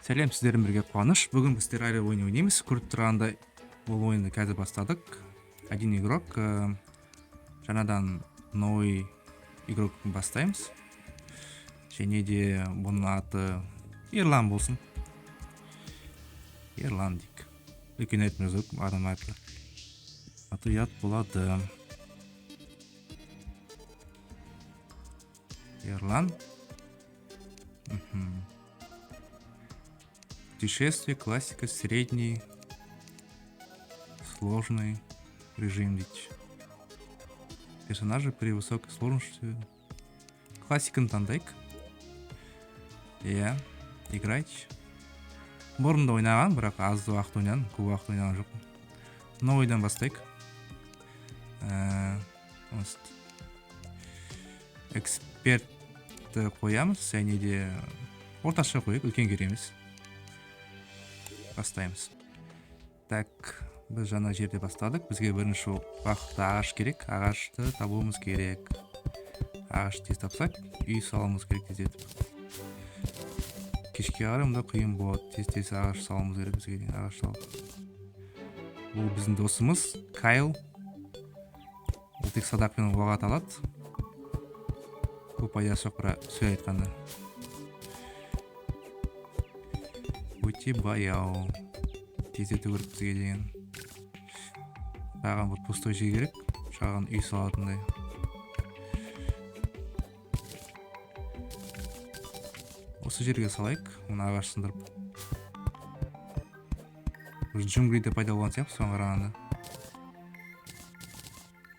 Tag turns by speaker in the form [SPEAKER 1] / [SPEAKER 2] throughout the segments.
[SPEAKER 1] Сәлем, сіздермен бірге қуаныш. Бүгін біз террария ойын ойнаймыз. Көріп тұрғандай бұл ойынды қазір бастадық. Один игрок. Жаңадан новый игрок бастаймыз. Және де бұның аты Ерлан болсын. Ерлан дейік. Үлкен айтмыз өк, адам аты. Аты ұят болады. Ерлан. Путешествие, классика, средний, сложный режим. Персонажи при высокой сложности. Классиканы таңдайық. Иә, играйте. Бұрында ойнаған, бірақ аз уақыт ойнадым, көп уақыт ойнаған жоқпын. Мына ойдан бастайық. Экспертті қоямыз, және де орташа қойып, үлкен керек емес. Бастаймыз. Так, біз жаңа жерде бастадық. Бізге бірінші уақытта ағаш керек. Ағашты табуымыз керек. Ағаш тез тапсақ, үй салуымыз керек тездетіп. Кешке қарымда қиын болады. Тез ағаш салуымыз керек бізге дейін. Ағаш салып. Бұл біздің досымыз Кайл. Ол тек садақпен оқ ата алады. Көп пайдасы жоқ, бірақ сөз айтқанда. Өте баяу. Тездету керек бізге деген. Шаған бір пустой жер керек. Шаған үй салатындай. Осы жерге салайық. Оны ағаш сындырып. Джунглиде пайда болған сияқты соған қарағанда.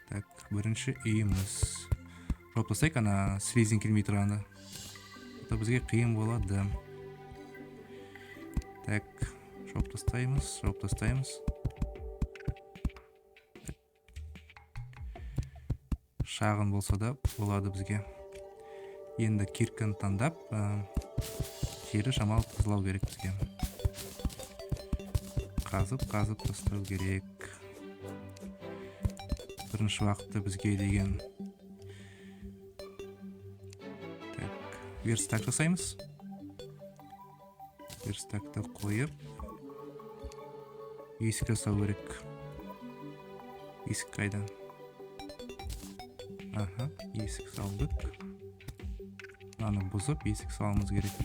[SPEAKER 1] Так, бірінші үйіміз. Жауып тастайық, ана слизин келмей тұрғанда. Это бізге қиын болады. Так, жауып тастаймыз. Шағын болса да болады бізге. Енді кирканы таңдап, жері шамалы тазалау керек бізге. Қазып тастау керек. Бірінші уақытта бізге деген. Так, верстак жасаймыз. Верстакты қойып, есік жасау керек. Есік қайдан? Аха, есік салдық. Аны бұзып, есік салымыз керек.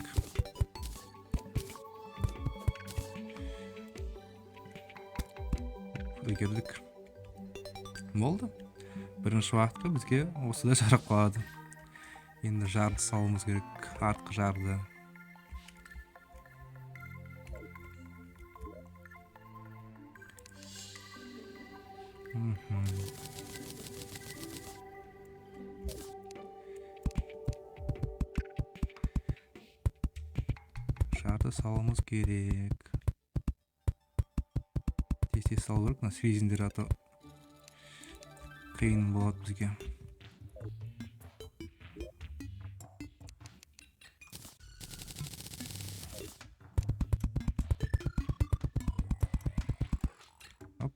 [SPEAKER 1] Үлгердік. Болды. Бірінші уақытта бізге осыда жарық қалады. Енді жарды салымыз керек. Артқы жарды. Жарды салымыз керек. Тез салу керек. Мына слизиндер аты қиын болады бізге.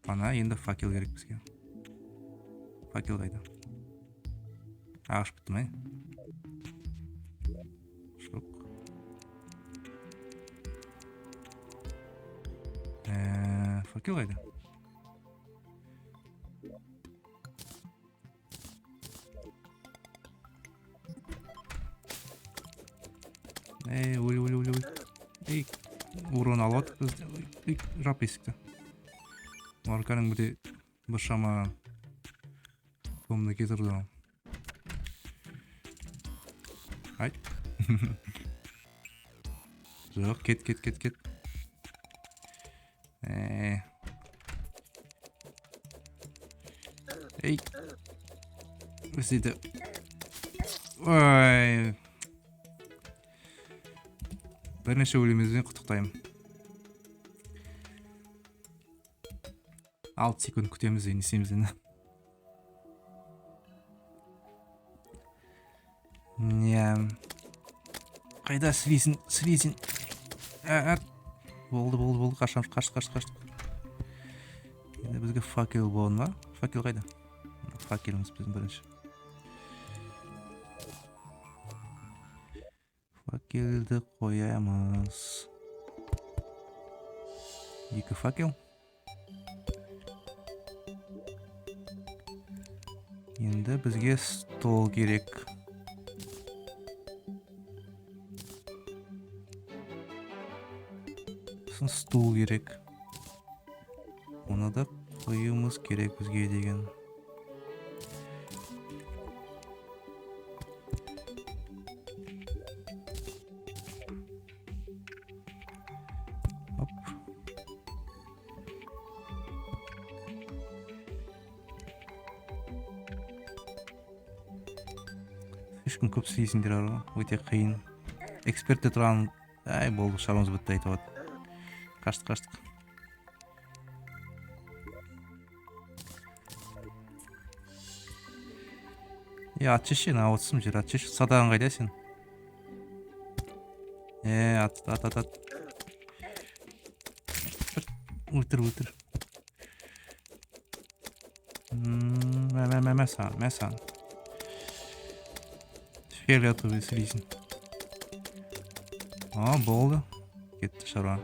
[SPEAKER 1] Ана енді факел керек бізге. Факел қайда? Ағаш бітті ме? Жоқ. Факел қайда? Ой. Ей, урон алады бізде. Жап есікті. Марканың бүде бір шама комны кетірді. Айт. Жоқ, кет. Ей. Өсейді. Ой. Бірнеше өлімізбен құттықтаймын. 6 секунд күтеміз дейін істеймізден. Қайда слизин? Болды. Қашты. Енді бізге факел болын ба? Факел қайда? Факеліміз біздің бірінші. Факелді қоямыз. 2 факел. Енді бізге стол керек. Стул керек. Оны да қоюымыз керек бізге деген. Ешкім көп істейсіңдер ғой, өте қиын. Экспертте тұрған, әй болды, шаруамыз бітті айтып отыр. Қаштық. Ат шеше, отсым жер, ат шеше. Садағын қайда сен? Ат. Өлтір. Мәсан. Фиолетовый слизень. Болды. Кетті шаруа.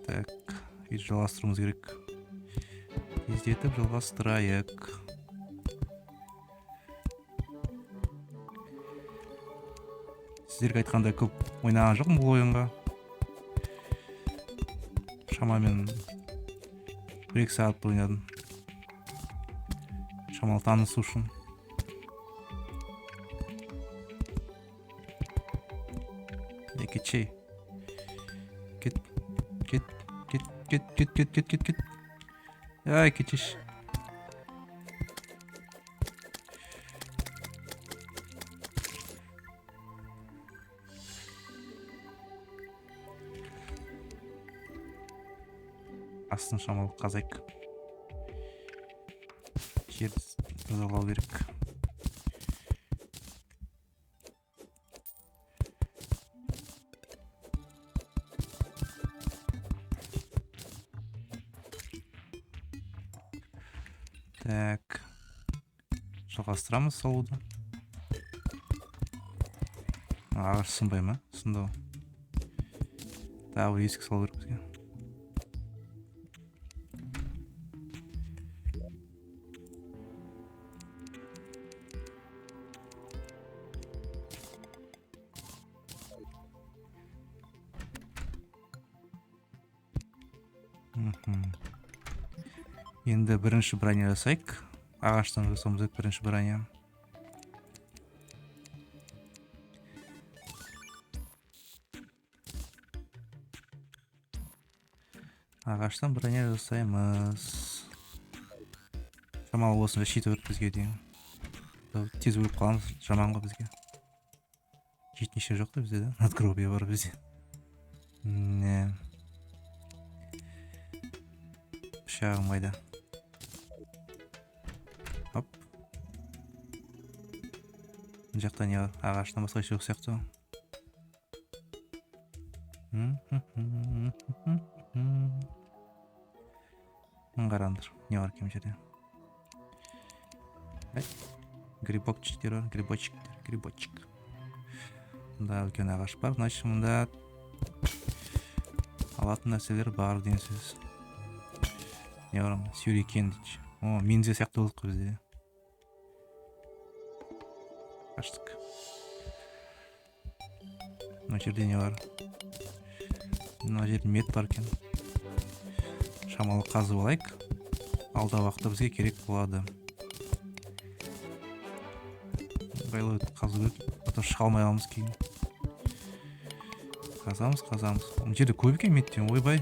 [SPEAKER 1] Так, жалғастыруымыз керек. Тездетіп жалғастырайық. Сіздерге айтқанда көп ойнаған жоқпын бұл ойынға. Шамамен 1-2 сағат ойнадым. Шамалы танысу үшін. Кетшей. Кет. Ай, кетшеш. Астын шамалы қазайық. Жерді тазалау керек. Так, жалғастырамыз салуды. Ағаш сынбай ма? Сынды. Тағы есік салу керек бізге. Енді бірінші броня жасайық. Ағаштан жасауымыз керек бірінші броня. Ағаштан броня жасаймыз. Шамалы осында щиті өрт бізге дейін. Тез өліп қаламыз, жаманға бізге. Жетнеше жоқ та бізде, да? Надгробие бар бізде. Не. Пышағым қайда. Оп. Бұл жақта не бар? Ағаштан басқа жоқ сияқты. Қараңдар, не бар кем жерде. Грибочектер бар, грибочек. Мұнда үлкен ағаш бар, значит мұнда алатын нәрселер бар деген сөз. Не бар? Сюрикен дейді. Мензе сияқты болдық бізде. Қаштық. Мына жерде не бар? Мына жерде мед бар екен. Шамалы қазып алайық. Алда уақытта бізге керек болады. Байлы қазып керек. Потом шыға алмай қаламыз кейін. Қазамыз. Мына жерде көп екен меттен, ойбай.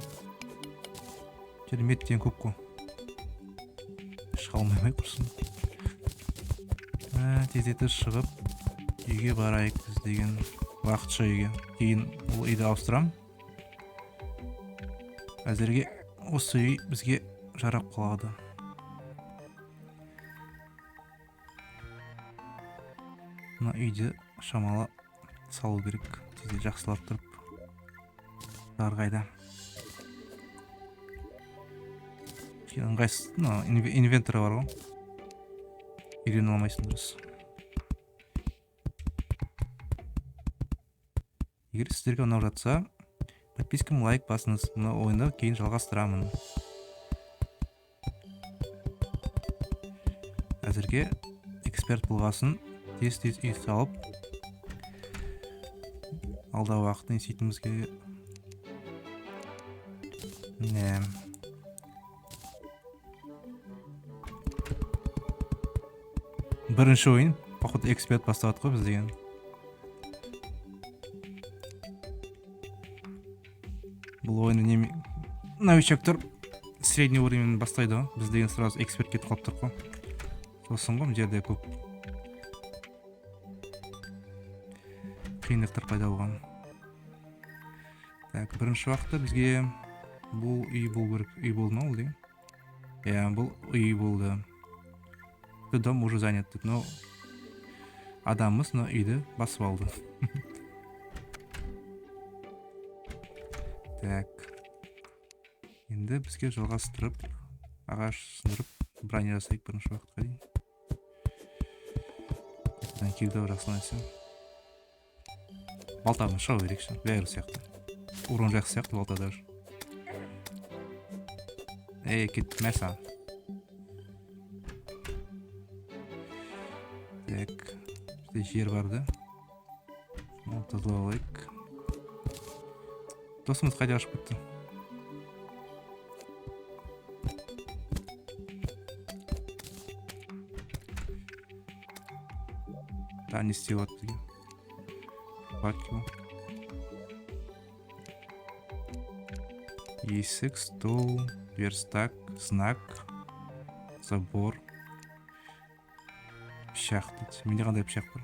[SPEAKER 1] Жерде меттен көп қой. Шыға алмай құрсын. Тездетіп шығып, үйге барайық біз деген уақытша үйге. Кейін ол үйді ауыстырам. Әзірге осы үй бізге жарап қалады. Мына үйді шамалы салу керек. Тезде жақсылап тұрып. Қайда. Ыңғайсыз, инвенторы бар ғой. Үйрене алмайсың дұрыс. Егер сіздерге ұнап жатса, подпискам лайк басыңыз. Мына ойынды кейін жалғастырамын. Әзірге эксперт болғасын тез үй салып алдағы уақытта не істейтінімізге бірінші ойын походу эксперт бастап қой біз деген. Бұл ойынды новичоктар средний уровень бастайды ғой. Біз деген сразу эксперт кетіп қалып тұр ғой. Сосын ғой мына жерде көп қиындықтар пайда болған. Так, бірінші уақытта бізге бұл үй болу керек. Үй болды ма ол деген? Бұл үй болды. Дом уже занят. Но адамымыз үйді басып алды. Так. Енді бізге жалғастырып, ағаш сындырып, броня жасайық бірінші уақытқа дейін. Килді жақсы нәрсе. Балтамен шығу керек ше, бәрі сияқты. Урон жақсы сияқты балтада жүр. Кет, мәса. Так, бізде жер барды. Тазалап алайық. Досымыз қайда ашып кетті? Не істеп отыр деген. Факел. Есік, стол, верстак, знак, забор. Пышақ дейді. Менде қандай пышақ бар?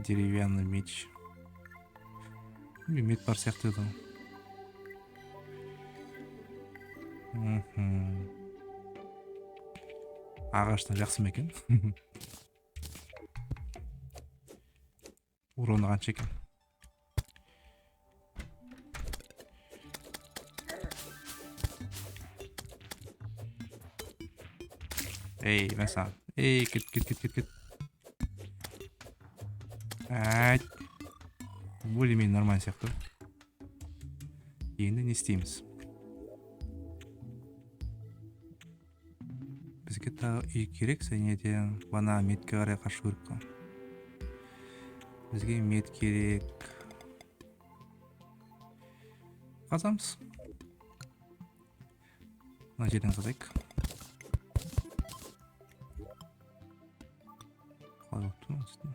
[SPEAKER 1] Деревянный меч. Мед бар сияқты еді. Ағаштан жақсы ма екен? Уроны қанша екен? Мәса. Кет. Более-менее нормально сияқты. Енді не істейміз? Бізге тағы үй керек, және де бана метке қарай қашу керек қой. Бізге мет керек. Қазамыз. Мына жерден қазайық. Қалай өтті ма үстіне?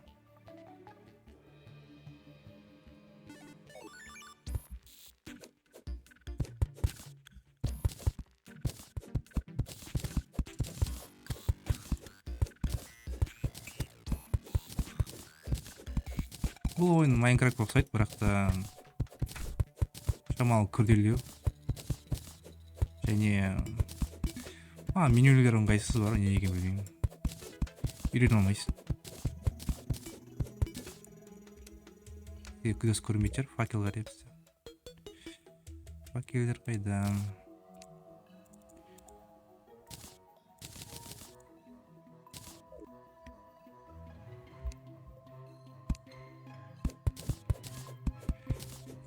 [SPEAKER 1] Бұл ойын Майнкрафтқа ұқсайды, бірақ та шамалы күрделеу. Және менюлер ыңғайсыз бар, не екен білмеймін. Үйрене алмайсың. Күдес көрмейтер, факелдар епсі. Факелдер қайда?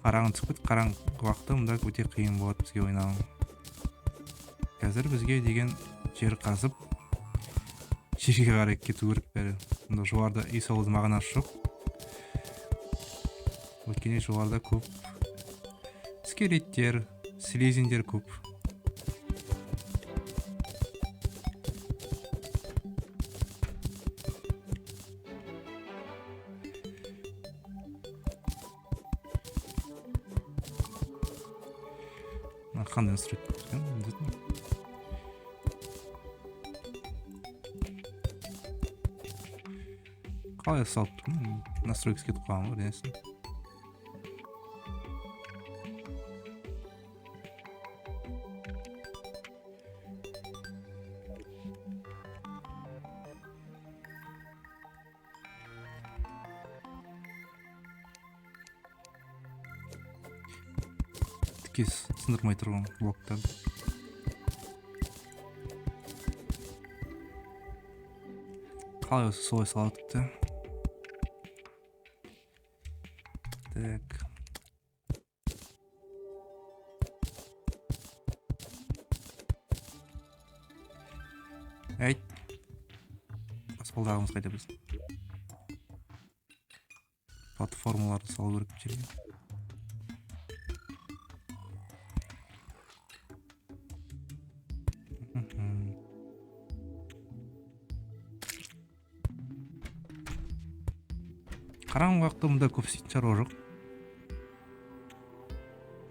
[SPEAKER 1] Қараңғы түсіп кетті, қараңғы уақытта мұнда өте қиын болады бізге ойнау. Қазір бізге деген жер қазып, жерге қарай кету керек бәрі. Мұнда жоғарда үй салудың мағынасы жоқ. Өйткені жоғарда көп скелеттер, слизиндер көп. Қандай настройка екен? Қалай салып тұрмын? Настройкасы кетіп қалған ғой, денесін. Тікес сындырмай тұрған блоктарды. Қалай осы солай салатыпты. Так. Әйт. Баспалдағымыз қайда біз? Платформаларды салу керек жерге. Қараңғы уақытта мұнда көп істейтін шаруа жоқ.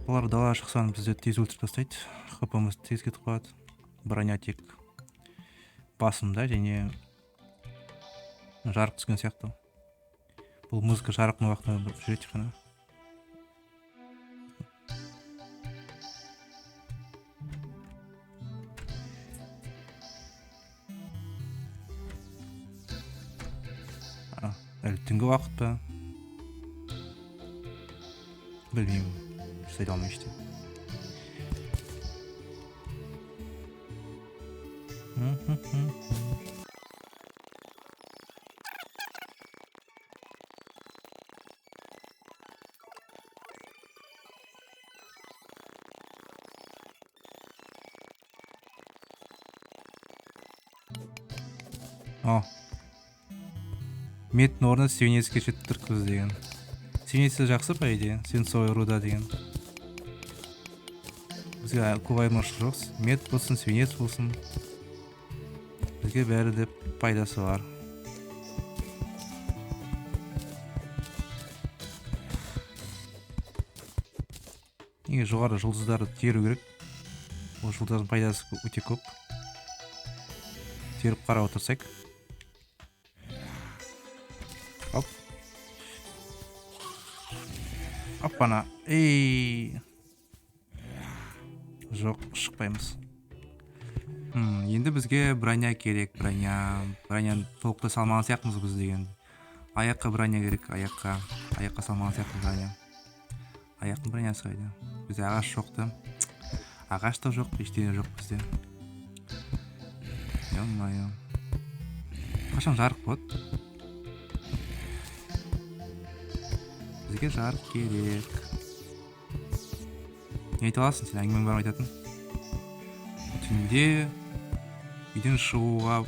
[SPEAKER 1] Олар далаға шықсан бізді тез өлтіріп тастайды. ХП-мыз тез кетіп қалады. Броня тек басымда және жарық түскен сияқты. Бұл музыка жарықтың уақытында жүреді қана. Әлі түнгі уақыт па? Білмеймін. Жасай алмай іште. Меттің орнына свинецке жетіп деген. Свинецке жақсы па еде? Свинцовая руда деген. Бізге көп айырмашылық жоқ. Мет болсын, свинец болсын. Бізге бәрі де пайдасы бар. Неге жоғары жұлдыздарды теру керек? Ол жұлдыздардың пайдасы өте көп. Теріп қарап отырсақ. Оп. Оппана. Ей. Жоқ, шықпаймыз. Енді бізге броня керек, броняны толықтай салмаған сияқтымыз біз деген. Аяққа броня керек, аяққа салмаған сияқты броня. Аяқтың бронясы қайда? Бізде ағаш жоқты. Ағаш та жоқ, ештеңе жоқ бізде. Ё-моё. Қашан жарық болады? Бізге жарық керек. Не айта аласың сен, әңгімең бар ма айтатын? Түнде үйден шықпау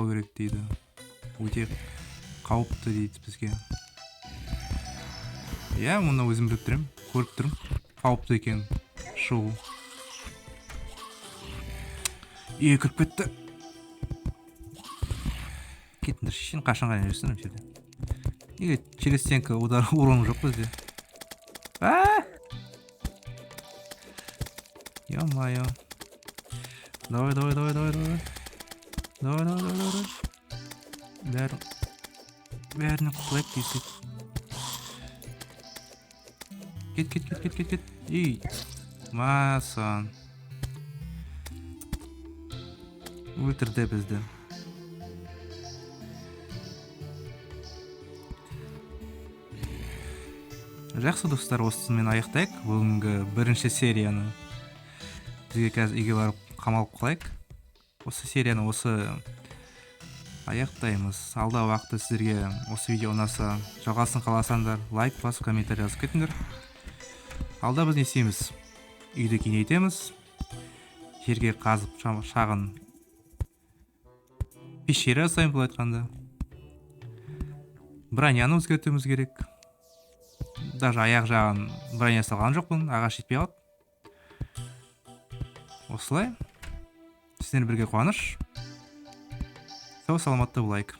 [SPEAKER 1] керек дейді. Өте қауіпті дейді бізге. Иә, мұны өзім біліп тұрмын, көріп тұрмын. Қауіпті екен шығу. Кіріп кетті. Кетіңдер, шешен қашан ғана жүрсің жерде. Неге через стенка урон жоқ бізде? Ё-моё. Давай. Бәріне құлайып дейсек. Кет. Ей, масан. Өлтірді бізді. Жақсы достар, осымен аяқтайық бүгінгі бірінші серияны. Бізге қазір үйге барып қамалып қалайық. Осы серияны аяқтаймыз. Алдағы уақытта сіздерге осы видео ұнаса, жалғасын қаласаңдар, лайк басып, комментарий жазып кетіңдер. Алда біз не істейміз? Үйді кеңейтеміз. Жерге қазып шағын пещера жасаймыз былай айтқанда. Броняны өзгертуіміз керек. Даже аяқ жағын броня салған жоқпын, ағаш жетпей қалды. Осылай. Сіздермен бірге қуаныш. Сау саламатта болайық.